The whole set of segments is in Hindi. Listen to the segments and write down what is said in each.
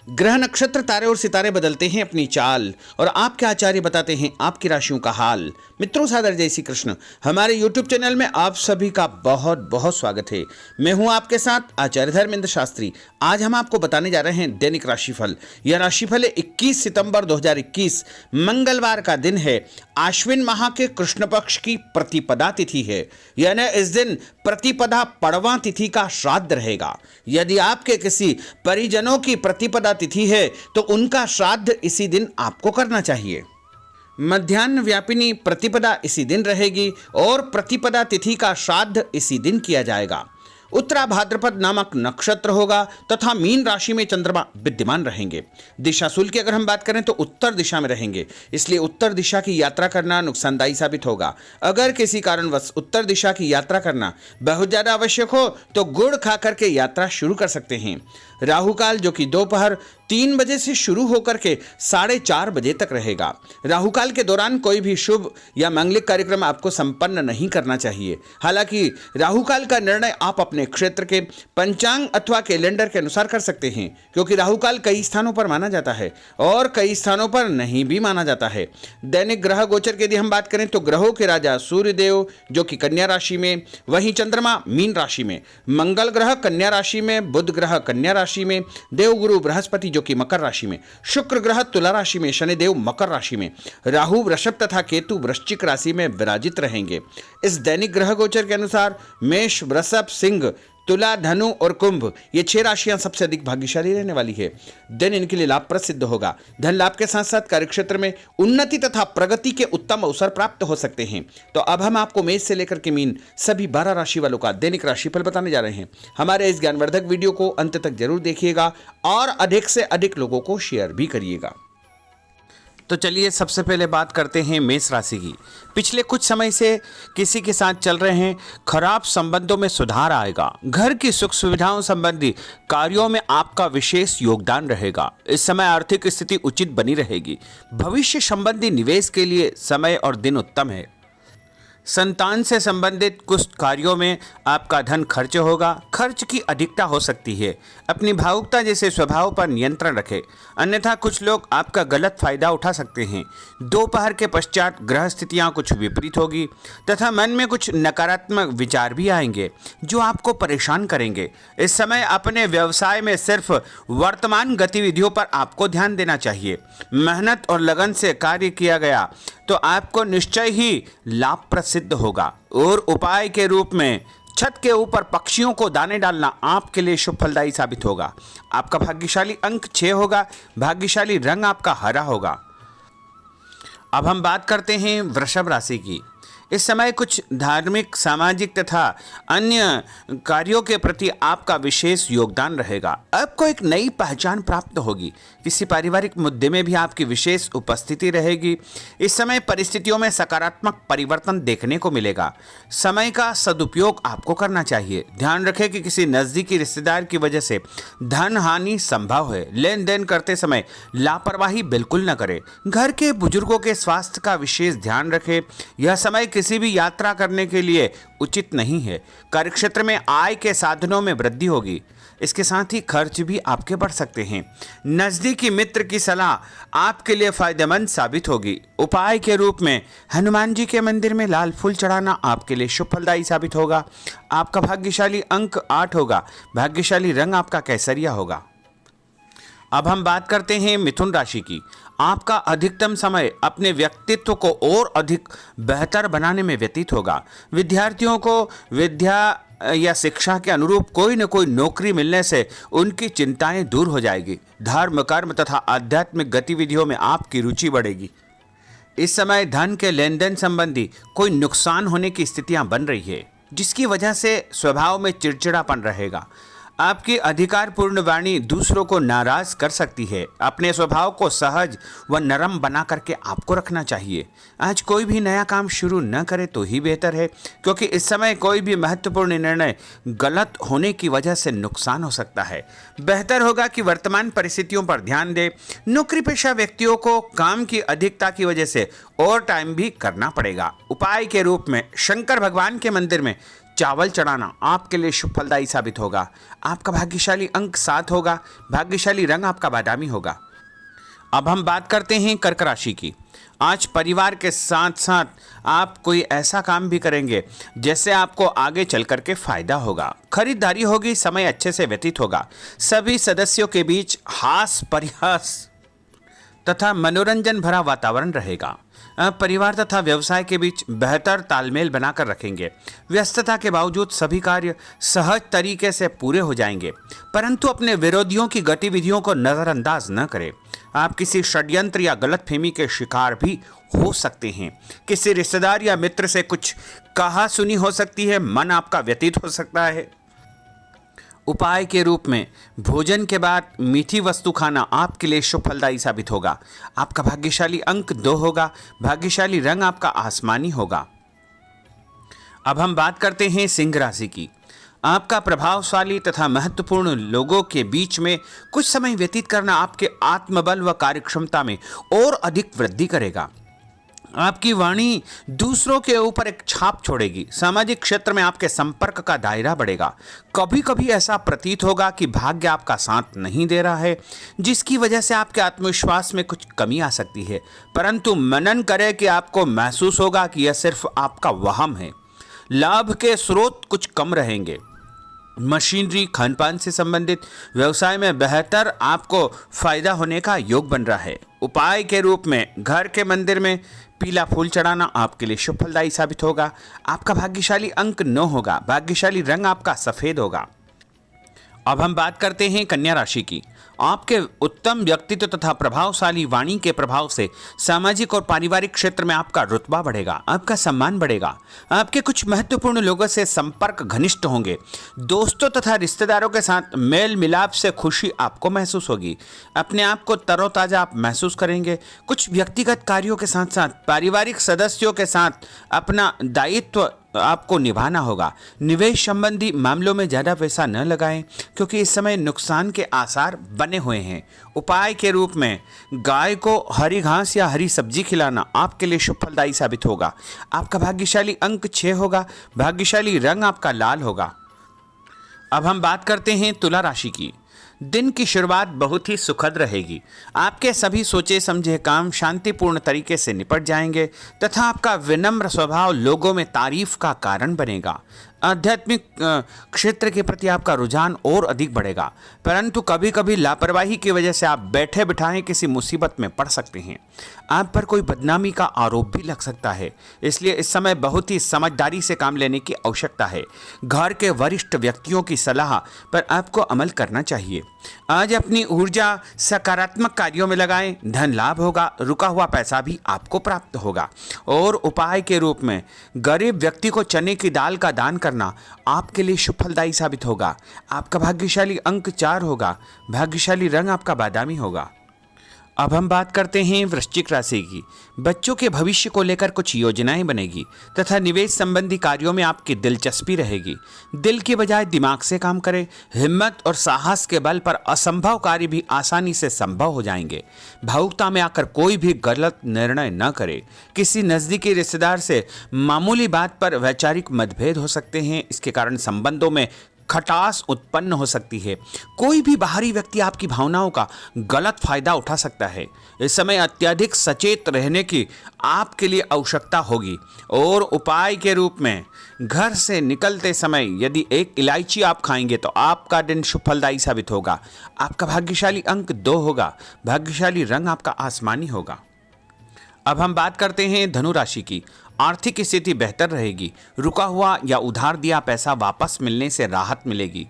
ग्रह नक्षत्र तारे और सितारे बदलते हैं अपनी चाल और आपके आचार्य बताते हैं आपकी राशियों का हाल। मित्रों, सादर जय श्री कृष्ण। हमारे YouTube चैनल में आप सभी का बहुत बहुत स्वागत है। मैं हूं आपके साथ आचार्य धर्मेंद्र शास्त्री। आज हम आपको बताने जा रहे हैं दैनिक राशिफल। यह राशिफल 21 सितंबर 2021 मंगलवार का दिन है। आश्विन माह के कृष्ण पक्ष की प्रतिपदा तिथि है, यानी इस दिन प्रतिपदा पड़वा तिथि का श्राद्ध रहेगा। यदि आपके किसी परिजनों की प्रतिपदा तिथि है तो उनका श्राद्ध इसी दिन आपको करना चाहिए। मध्याह्न व्यापिनी प्रतिपदा इसी दिन रहेगी और प्रतिपदा तिथि का श्राद्ध इसी दिन किया जाएगा। उत्तरा भाद्रपद नामक नक्षत्र होगा तथा मीन राशि में चंद्रमा विद्यमान रहेंगे। दिशाशूल की अगर हम बात करें तो उत्तर दिशा में रहेंगे, इसलिए उत्तर दिशा की यात्रा करना नुकसानदायी साबित होगा। अगर किसी कारणवश उत्तर दिशा की यात्रा करना बहुत ज्यादा आवश्यक हो तो गुड़ खा करके यात्रा शुरू कर सकते हैं। राहु काल जो कि दोपहर 3 बजे से शुरू होकर के 4:30 बजे तक रहेगा। राहु काल के दौरान कोई भी शुभ या मांगलिक कार्यक्रम आपको संपन्न नहीं करना चाहिए। हालांकि राहु काल का निर्णय आप अपने क्षेत्र के पंचांग अथवा कैलेंडर के अनुसार कर सकते हैं, क्योंकि राहु काल कई स्थानों पर माना जाता है और कई स्थानों पर नहीं भी माना जाता है। दैनिक ग्रह गोचर की यदि हम बात करें तो ग्रहों के राजा सूर्यदेव जो कि कन्या राशि में, वहीं चंद्रमा मीन राशि में, मंगल ग्रह कन्या राशि में, बुध ग्रह कन्या राशि में, देवगुरु बृहस्पति जो कि मकर राशि में, शुक्र ग्रह तुला राशि में, शनिदेव मकर राशि में, राहु वृषभ तथा केतु वृश्चिक राशि में विराजित रहेंगे। इस दैनिक ग्रह गोचर के अनुसार मेष, वृषभ, सिंह, तुला, धनु और कुंभ ये 6 राशियां सबसे अधिक भाग्यशाली रहने वाली है। दिन इनके लिए लाभप्रद सिद्ध होगा। धन लाभ के साथ साथ कार्यक्षेत्र में उन्नति तथा प्रगति के उत्तम अवसर प्राप्त हो सकते हैं। तो अब हम आपको मेष से लेकर के मीन सभी 12 राशि वालों का दैनिक राशिफल बताने जा रहे हैं। हमारे इस ज्ञानवर्धक वीडियो को अंत तक जरूर देखिएगा और अधिक से अधिक लोगों को शेयर भी करिएगा। तो चलिए सबसे पहले बात करते हैं मेष राशि की। पिछले कुछ समय से किसी के साथ चल रहे हैं खराब संबंधों में सुधार आएगा। घर की सुख सुविधाओं संबंधी कार्यों में आपका विशेष योगदान रहेगा। इस समय आर्थिक स्थिति उचित बनी रहेगी। भविष्य संबंधी निवेश के लिए समय और दिन उत्तम है। संतान से संबंधित कुछ कार्यों में आपका धन खर्च होगा। खर्च की अधिकता हो सकती है। अपनी भावुकता जैसे स्वभाव पर नियंत्रण रखें, अन्यथा कुछ लोग आपका गलत फायदा उठा सकते हैं। दोपहर के पश्चात ग्रह स्थितियां कुछ विपरीत होगी तथा मन में कुछ नकारात्मक विचार भी आएंगे जो आपको परेशान करेंगे। इस समय अपने व्यवसाय में सिर्फ वर्तमान गतिविधियों पर आपको ध्यान देना चाहिए। मेहनत और लगन से कार्य किया गया तो आपको निश्चय ही लाभप्रद सिद्ध होगा। और उपाय के रूप में छत के ऊपर पक्षियों को दाने डालना आपके लिए शुभ फलदायी साबित होगा। आपका भाग्यशाली अंक 6 होगा। भाग्यशाली रंग आपका हरा होगा। अब हम बात करते हैं वृषभ राशि की। इस समय कुछ धार्मिक, सामाजिक तथा अन्य कार्यों के प्रति आपका विशेष योगदान रहेगा। आपको एक नई पहचान प्राप्त होगी। किसी पारिवारिक मुद्दे में भी आपकी विशेष उपस्थिति रहेगी। इस समय परिस्थितियों में सकारात्मक परिवर्तन देखने को मिलेगा। समय का सदुपयोग आपको करना चाहिए। ध्यान रखें कि किसी नज़दीकी रिश्तेदार की वजह से धन हानि संभव है। लेन देन करते समय लापरवाही बिल्कुल न करें। घर के बुजुर्गों के स्वास्थ्य का विशेष ध्यान रखें। यह समय किसी भी यात्रा करने के लिए उचित नहीं है। कार्यक्षेत्र में आय के साधनों में वृद्धि होगी। इसके साथ ही खर्च भी आपके बढ़ सकते हैं। नजदीकी मित्र की सलाह आपके लिए फायदेमंद साबित होगी। उपाय के रूप में हनुमान जी के मंदिर में लाल फूल चढ़ाना आपके लिए शुभ फलदायी साबित होगा। आपका भाग्यशाली अंक 8 होगा। भाग्यशाली रंग आपका केसरिया होगा। अब हम बात करते हैं मिथुन राशि की। आपका अधिकतम समय अपने व्यक्तित्व को और अधिक बेहतर बनाने में व्यतीत होगा। विद्यार्थियों को विद्या या शिक्षा के अनुरूप कोई न कोई नौकरी मिलने से उनकी चिंताएं दूर हो जाएगी। धर्म, कर्म तथा आध्यात्मिक गतिविधियों में आपकी रुचि बढ़ेगी। इस समय धन के लेन देन संबंधी कोई नुकसान होने की स्थितियां बन रही है, जिसकी वजह से स्वभाव में चिड़चिड़ापन रहेगा। आपकी अधिकारपूर्ण वाणी दूसरों को नाराज कर सकती है। अपने स्वभाव को सहज व नरम बना करके आपको रखना चाहिए। आज कोई भी नया काम शुरू न करे तो ही बेहतर है, क्योंकि इस समय कोई भी महत्वपूर्ण निर्णय गलत होने की वजह से नुकसान हो सकता है। बेहतर होगा कि वर्तमान परिस्थितियों पर ध्यान दें। नौकरी पेशा व्यक्तियों को काम की अधिकता की वजह से और टाइम भी करना पड़ेगा। उपाय के रूप में शंकर भगवान के मंदिर में चावल चढ़ाना आपके लिए शुभ फलदायी साबित होगा। आपका भाग्यशाली अंक 7 होगा। भाग्यशाली रंग आपका बादामी होगा। अब हम बात करते हैं कर्क राशि की। आज परिवार के साथ साथ आप कोई ऐसा काम भी करेंगे जिससे आपको आगे चल करके फायदा होगा। खरीदारी होगी, समय अच्छे से व्यतीत होगा। सभी सदस्यों के बीच हास परिहास तथा मनोरंजन भरा वातावरण रहेगा। परिवार तथा व्यवसाय के बीच बेहतर तालमेल बनाकर रखेंगे। व्यस्तता के बावजूद सभी कार्य सहज तरीके से पूरे हो जाएंगे, परंतु अपने विरोधियों की गतिविधियों को नज़रअंदाज न करें। आप किसी षड्यंत्र या गलतफहमी के शिकार भी हो सकते हैं। किसी रिश्तेदार या मित्र से कुछ कहा सुनी हो सकती है, मन आपका व्यतीत हो सकता है। उपाय के रूप में भोजन के बाद मीठी वस्तु खाना आपके लिए शुभ फलदायी साबित होगा। आपका भाग्यशाली अंक 2 होगा। भाग्यशाली रंग आपका आसमानी होगा। अब हम बात करते हैं सिंह राशि की। आपका प्रभावशाली तथा महत्वपूर्ण लोगों के बीच में कुछ समय व्यतीत करना आपके आत्मबल व कार्यक्षमता में और अधिक वृद्धि करेगा। आपकी वाणी दूसरों के ऊपर एक छाप छोड़ेगी। सामाजिक क्षेत्र में आपके संपर्क का दायरा बढ़ेगा। कभी कभी ऐसा प्रतीत होगा कि भाग्य आपका साथ नहीं दे रहा है, जिसकी वजह से आपके आत्मविश्वास में कुछ कमी आ सकती है, परंतु मनन करें कि आपको महसूस होगा कि यह सिर्फ आपका वहम है। लाभ के स्रोत कुछ कम रहेंगे। मशीनरी, खानपान से संबंधित व्यवसाय में बेहतर आपको फायदा होने का योग बन रहा है। उपाय के रूप में घर के मंदिर में पीला फूल चढ़ाना आपके लिए शुभ फलदायी साबित होगा। आपका भाग्यशाली अंक 9 होगा। भाग्यशाली रंग आपका सफेद होगा। अब हम बात करते हैं कन्या राशि की। आपके उत्तम व्यक्तित्व तथा प्रभावशाली वाणी के प्रभाव से सामाजिक और पारिवारिक क्षेत्र में आपका रुतबा बढ़ेगा, आपका सम्मान बढ़ेगा। आपके कुछ महत्वपूर्ण लोगों से संपर्क घनिष्ठ होंगे। दोस्तों तथा रिश्तेदारों के साथ मेल मिलाप से खुशी आपको महसूस होगी। अपने आप को तरोताजा आप महसूस करेंगे। कुछ व्यक्तिगत कार्यों के साथ साथ पारिवारिक सदस्यों के साथ अपना दायित्व आपको निभाना होगा। निवेश संबंधी मामलों में ज़्यादा पैसा न लगाएं, क्योंकि इस समय नुकसान के आसार बने हुए हैं। उपाय के रूप में गाय को हरी घास या हरी सब्जी खिलाना आपके लिए शुभ फलदायी साबित होगा। आपका भाग्यशाली अंक 6 होगा। भाग्यशाली रंग आपका लाल होगा। अब हम बात करते हैं तुला राशि की। दिन की शुरुआत बहुत ही सुखद रहेगी। आपके सभी सोचे समझे काम शांतिपूर्ण तरीके से निपट जाएंगे तथा आपका विनम्र स्वभाव लोगों में तारीफ का कारण बनेगा। आध्यात्मिक क्षेत्र के प्रति आपका रुझान और अधिक बढ़ेगा, परंतु कभी कभी लापरवाही की वजह से आप बैठे बिठाए किसी मुसीबत में पड़ सकते हैं। आप पर कोई बदनामी का आरोप भी लग सकता है, इसलिए इस समय बहुत ही समझदारी से काम लेने की आवश्यकता है। घर के वरिष्ठ व्यक्तियों की सलाह पर आपको अमल करना चाहिए। आज अपनी ऊर्जा सकारात्मक कार्यों में लगाएं। धन लाभ होगा। रुका हुआ पैसा भी आपको प्राप्त होगा। और उपाय के रूप में गरीब व्यक्ति को चने की दाल का दान करना आपके लिए शुभ फलदायी साबित होगा। आपका भाग्यशाली अंक 4 होगा। भाग्यशाली रंग आपका बादामी होगा। अब हम बात करते हैं वृश्चिक राशि की। बच्चों के भविष्य को लेकर कुछ योजनाएं बनेगी तथा निवेश संबंधी कार्यों में आपकी दिलचस्पी रहेगी। दिल की बजाय दिमाग से काम करें। हिम्मत और साहस के बल पर असंभव कार्य भी आसानी से संभव हो जाएंगे। भावुकता में आकर कोई भी गलत निर्णय न करें। किसी नज़दीकी रिश्तेदार से मामूली बात पर वैचारिक मतभेद हो सकते हैं। इसके कारण संबंधों में खटास उत्पन्न हो सकती है। कोई भी बाहरी व्यक्ति आपकी भावनाओं का गलत फायदा उठा सकता है। इस समय अत्यधिक सचेत रहने की आपके लिए आवश्यकता होगी। और उपाय के रूप में घर से निकलते समय यदि एक इलायची आप खाएंगे तो आपका दिन शुभ फलदायी साबित होगा। आपका भाग्यशाली अंक 2 होगा। भाग्यशाली रंग आपका आसमानी होगा। अब हम बात करते हैं धनु राशि की। आर्थिक स्थिति बेहतर रहेगी। रुका हुआ या उधार दिया पैसा वापस मिलने से राहत मिलेगी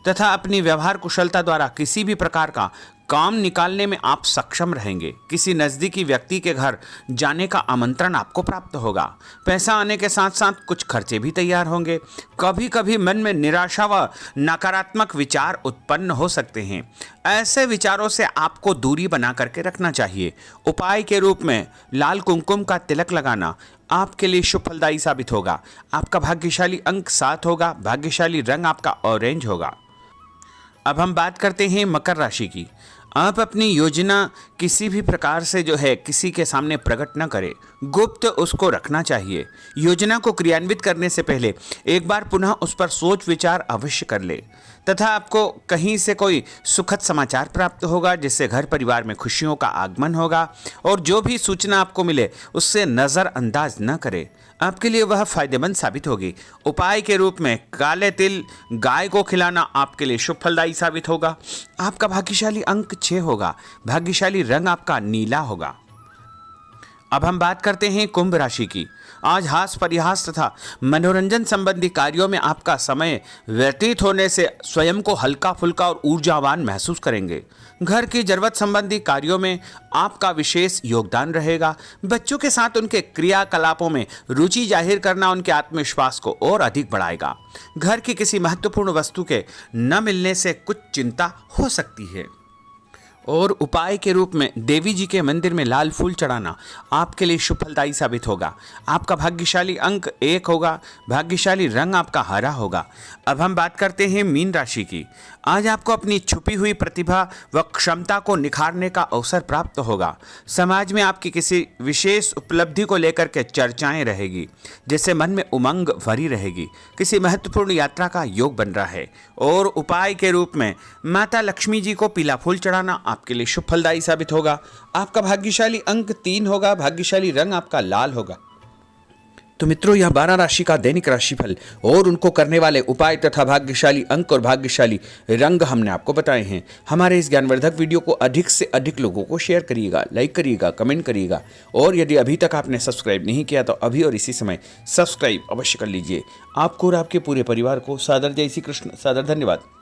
तथा अपनी व्यवहार कुशलता द्वारा किसी भी प्रकार का काम निकालने में आप सक्षम रहेंगे। किसी नज़दीकी व्यक्ति के घर जाने का आमंत्रण आपको प्राप्त होगा। पैसा आने के साथ साथ कुछ खर्चे भी तैयार होंगे। कभी कभी मन में निराशा व नकारात्मक विचार उत्पन्न हो सकते हैं। ऐसे विचारों से आपको दूरी बना करके रखना चाहिए। उपाय के रूप में लाल कुमकुम का तिलक लगाना आपके लिए शुभ फलदायी साबित होगा। आपका भाग्यशाली अंक 7 होगा। भाग्यशाली रंग आपका ऑरेंज होगा। अब हम बात करते हैं मकर राशि की। आप अपनी योजना किसी भी प्रकार से जो है किसी के सामने प्रकट न करें, गुप्त उसको रखना चाहिए। योजना को क्रियान्वित करने से पहले एक बार पुनः उस पर सोच विचार अवश्य कर ले। तथा आपको कहीं से कोई सुखद समाचार प्राप्त होगा जिससे घर परिवार में खुशियों का आगमन होगा, और जो भी सूचना आपको मिले उससे नज़रअंदाज न करें, आपके लिए वह फायदेमंद साबित होगी। उपाय के रूप में काले तिल गाय को खिलाना आपके लिए शुभ फलदायी साबित होगा। आपका भाग्यशाली अंक 6 होगा। भाग्यशाली रंग आपका नीला होगा। अब हम बात करते हैं कुंभ राशि की। आज हास परिहास तथा मनोरंजन संबंधी कार्यों में आपका समय व्यतीत होने से स्वयं को हल्का फुल्का और ऊर्जावान महसूस करेंगे। घर की जरूरत संबंधी कार्यों में आपका विशेष योगदान रहेगा। बच्चों के साथ उनके क्रियाकलापों में रुचि जाहिर करना उनके आत्मविश्वास को और अधिक बढ़ाएगा। घर की किसी महत्वपूर्ण वस्तु के न मिलने से कुछ चिंता हो सकती है। और उपाय के रूप में देवी जी के मंदिर में लाल फूल चढ़ाना आपके लिए शुभ फलदायी साबित होगा। आपका भाग्यशाली अंक 1 होगा। भाग्यशाली रंग आपका हरा होगा। अब हम बात करते हैं मीन राशि की। आज आपको अपनी छुपी हुई प्रतिभा व क्षमता को निखारने का अवसर प्राप्त होगा। समाज में आपकी किसी विशेष उपलब्धि को लेकर के चर्चाएं रहेगी, जिससे मन में उमंग भरी रहेगी। किसी महत्वपूर्ण यात्रा का योग बन रहा है। और उपाय के रूप में माता लक्ष्मी जी को पीला फूल चढ़ाना आपके लिए शुभ फलदायी साबित होगा। आपका भाग्यशाली अंक 3 होगा। भाग्यशाली रंग आपका लाल होगा। तो मित्रों, यह 12 राशि का दैनिक राशिफल और उनको करने वाले उपाय तथा भाग्यशाली अंक और भाग्यशाली रंग हमने आपको बताए हैं। हमारे इस ज्ञानवर्धक वीडियो को अधिक से अधिक लोगों को शेयर करिएगा, लाइक करिएगा, कमेंट करिएगा, और यदि अभी तक आपने सब्सक्राइब नहीं किया तो अभी और इसी समय सब्सक्राइब अवश्य कर लीजिए। आपको और आपके पूरे परिवार को सादर जय श्री कृष्ण, सादर धन्यवाद।